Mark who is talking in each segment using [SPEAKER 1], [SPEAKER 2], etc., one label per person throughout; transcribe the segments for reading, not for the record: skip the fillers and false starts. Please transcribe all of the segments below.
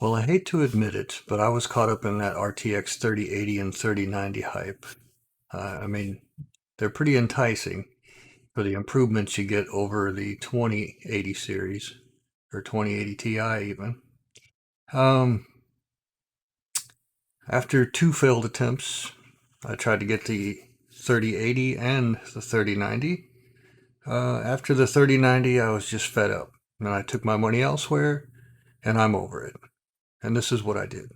[SPEAKER 1] Well, I hate to admit it, but I was caught up in that RTX 3080 and 3090 hype. I mean, they're pretty enticing for the improvements you get over the 2080 series or 2080 Ti even. Um, After two failed attempts, I tried to get the 3080 and the 3090. After the 3090, I was just fed up, and I took my money elsewhere, and I'm over it. And this is what I did.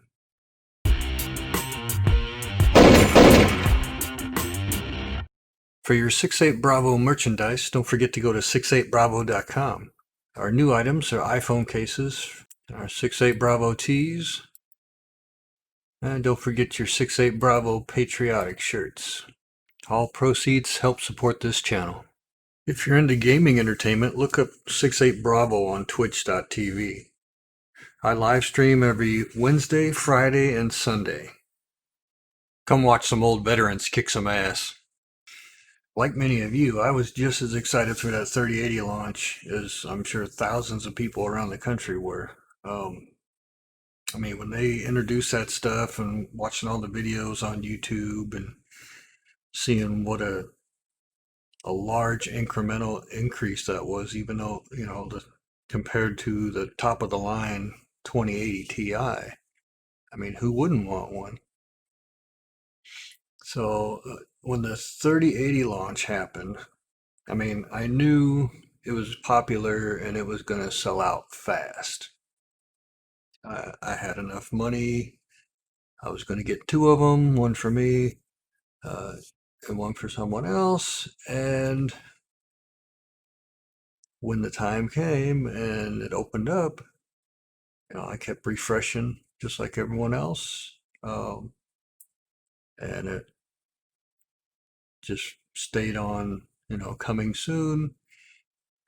[SPEAKER 1] For your 68 Bravo merchandise, don't forget to go to 68bravo.com. Our new items are iPhone cases, our 68 Bravo tees, and don't forget your 68 Bravo patriotic shirts. All proceeds help support this channel. If you're into gaming entertainment, look up 68 Bravo on twitch.tv. I live stream every Wednesday, Friday, and Sunday. Come watch some old veterans kick some ass. Like many of you, I was just as excited for that 3080 launch as I'm sure thousands of people around the country were. Um, I mean, when they introduced that stuff and watching all the videos on YouTube and seeing what a large incremental increase that was, even though, compared to the top of the line 2080 Ti. I mean, who wouldn't want one? So when the 3080 launch happened, I mean, I knew it was popular and it was going to sell out fast. I had enough money. I was going to get two of them, one for me uh, and one for someone else. And when the time came and it opened up, I kept refreshing just like everyone else. And it just stayed on, coming soon.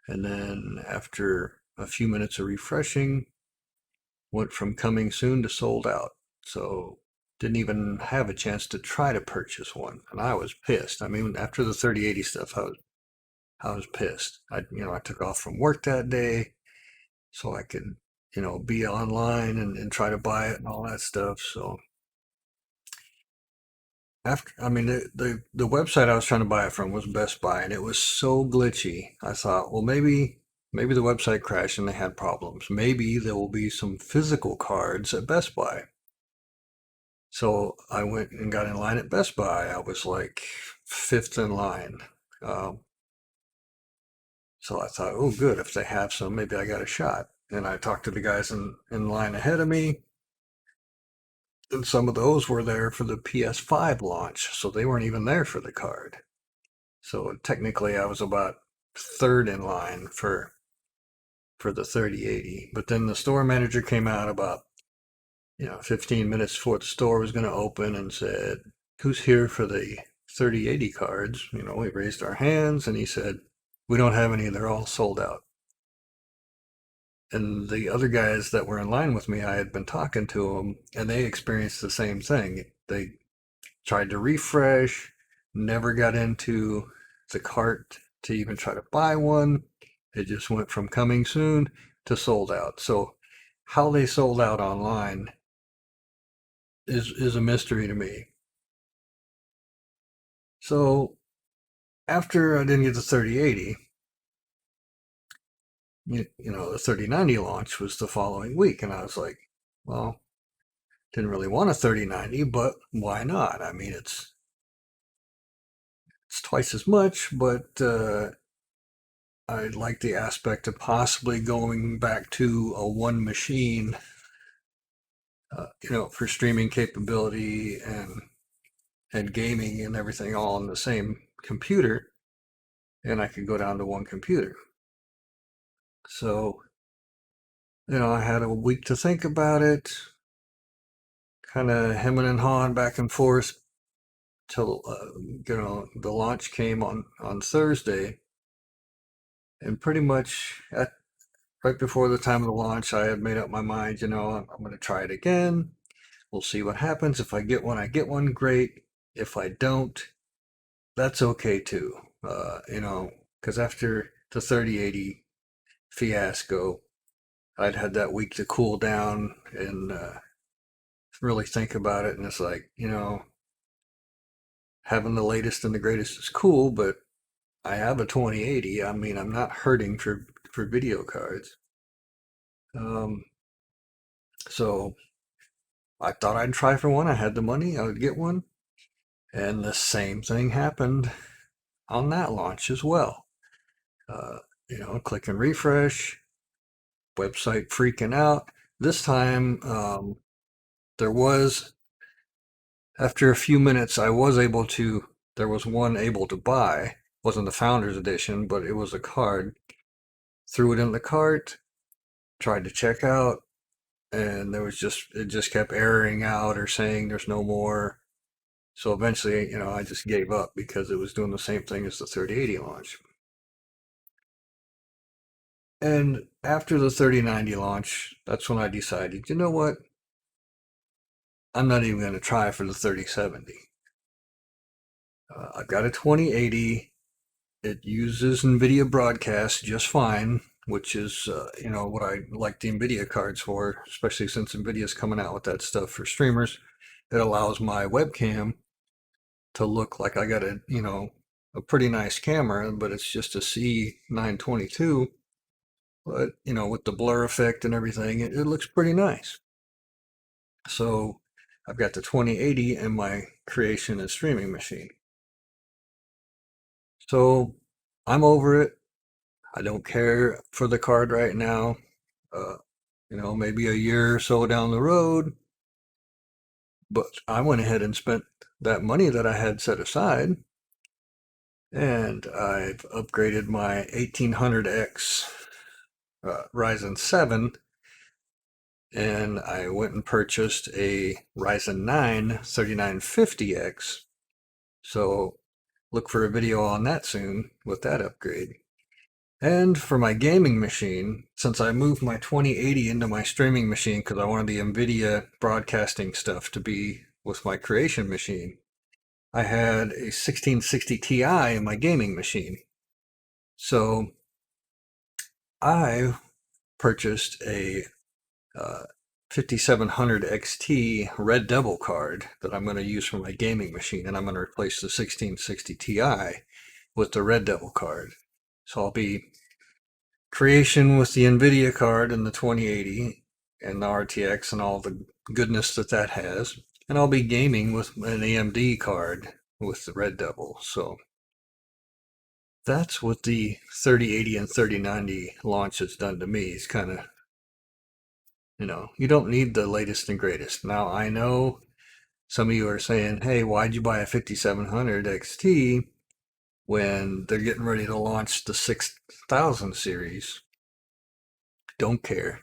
[SPEAKER 1] And then after a few minutes of refreshing, went from coming soon to sold out. So didn't even have a chance to try to purchase one, and I was pissed. I mean, after the 3080 stuff, I was pissed. I took off from work that day so I could, be online and try to buy it and all that stuff. So after, I mean, the website I was trying to buy it from was Best Buy, and it was so glitchy. I thought, well, maybe the website crashed and they had problems. Maybe there will be some physical cards at Best Buy. So I went and got in line at Best Buy. I was like fifth in line. Um, so I thought, oh, good. If they have some, maybe I got a shot. And I talked to the guys in line ahead of me, and some of those were there for the PS5 launch. So they weren't even there for the card. So technically, I was about third in line for the 3080. But then the store manager came out about 15 minutes before the store was going to open and said, who's here for the 3080 cards? We raised our hands and he said, we don't have any, they're all sold out. And the other guys that were in line with me, I had been talking to them and they experienced the same thing. They tried to refresh, never got into the cart to even try to buy one. It just went from coming soon to sold out. So how they sold out online is a mystery to me. So after I didn't get the 3080, the 3090 launch was the following week, and I was like, well, didn't really want a 3090, but why not? I mean, it's twice as much, but I like the aspect of possibly going back to a one machine, for streaming capability and gaming and everything all on the same computer, and I could go down to one computer. So, I had a week to think about it, kind of hemming and hawing back and forth till the launch came on Thursday, and pretty much right before the time of the launch, I had made up my mind. I'm going to try it again. We'll see what happens. If I get one, I get one. Great. If I don't, that's okay too. Because after the 3080 fiasco, I'd had that week to cool down and really think about it. And it's like, having the latest and the greatest is cool, but I have a 2080. I mean, I'm not hurting for video cards. Um, so I thought I'd try for one. I had the money, I would get one. And the same thing happened on that launch as well. Uh, click and refresh, website freaking out. This time, there was, after a few minutes, there was one able to buy. Wasn't the Founders Edition, but it was a card. Threw it in the cart, tried to check out, and it just kept erroring out or saying there's no more. So eventually, I just gave up because it was doing the same thing as the 3080 launch. And after the 3090 launch, that's when I decided, you know what? I'm not even going to try for the 3070. I've got a 2080. It uses NVIDIA broadcast just fine, which is, what I like the NVIDIA cards for, especially since NVIDIA's coming out with that stuff for streamers. It allows my webcam to look like I got a pretty nice camera, but it's just a C922. But, with the blur effect and everything, it looks pretty nice. So I've got the 2080 in my creation and streaming machine. So I'm over it. I don't care for the card right now. Uh, maybe a year or so down the road. But I went ahead and spent that money that I had set aside, and I've upgraded my 1800X Ryzen 7, and I went and purchased a Ryzen 9 3950X. So look for a video on that soon with that upgrade. And for my gaming machine, since I moved my 2080 into my streaming machine because I wanted the NVIDIA broadcasting stuff to be with my creation machine, I had a 1660 Ti in my gaming machine. So I purchased a 5700 XT Red Devil card that I'm going to use for my gaming machine, and I'm going to replace the 1660 Ti with the Red Devil card. So I'll be creation with the NVIDIA card and the 2080 and the RTX and all the goodness that has. And I'll be gaming with an AMD card with the Red Devil. So that's what the 3080 and 3090 launch has done to me. It's kind of, you don't need the latest and greatest. Now, I know some of you are saying, hey, why'd you buy a 5700 XT when they're getting ready to launch the 6000 series? Don't care.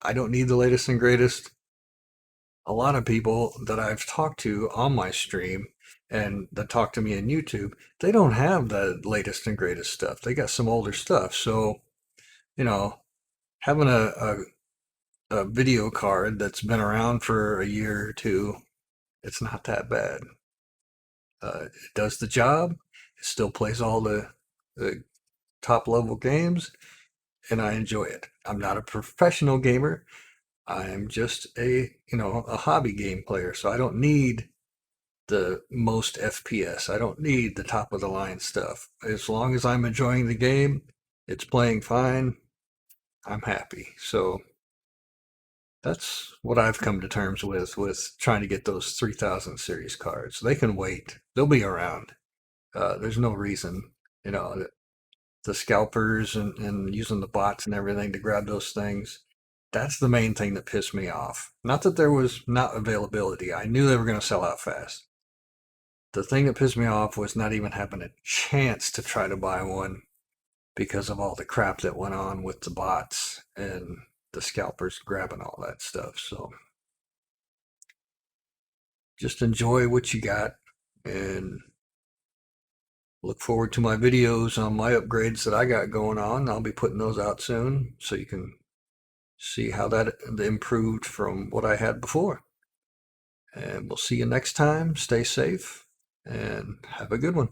[SPEAKER 1] I don't need the latest and greatest. A lot of people that I've talked to on my stream and that talk to me on YouTube, they don't have the latest and greatest stuff. They got some older stuff. So, having a video card that's been around for a year or two, it's not that bad. It does the job. It still plays all the top level games, and I enjoy it. I'm not a professional gamer. I'm just a hobby game player, so I don't need the most FPS. I don't need the top of the line stuff. As long as I'm enjoying the game, it's playing fine, I'm happy. So that's what I've come to terms with trying to get those 3000 series cards. They can wait. They'll be around. There's no reason, the scalpers and using the bots and everything to grab those things. That's the main thing that pissed me off. Not that there was not availability. I knew they were going to sell out fast. The thing that pissed me off was not even having a chance to try to buy one because of all the crap that went on with the bots and the scalpers grabbing all that stuff. So just enjoy what you got and look forward to my videos on my upgrades that I got going on. I'll be putting those out soon so you can see how that improved from what I had before. And we'll see you next time. Stay safe and have a good one.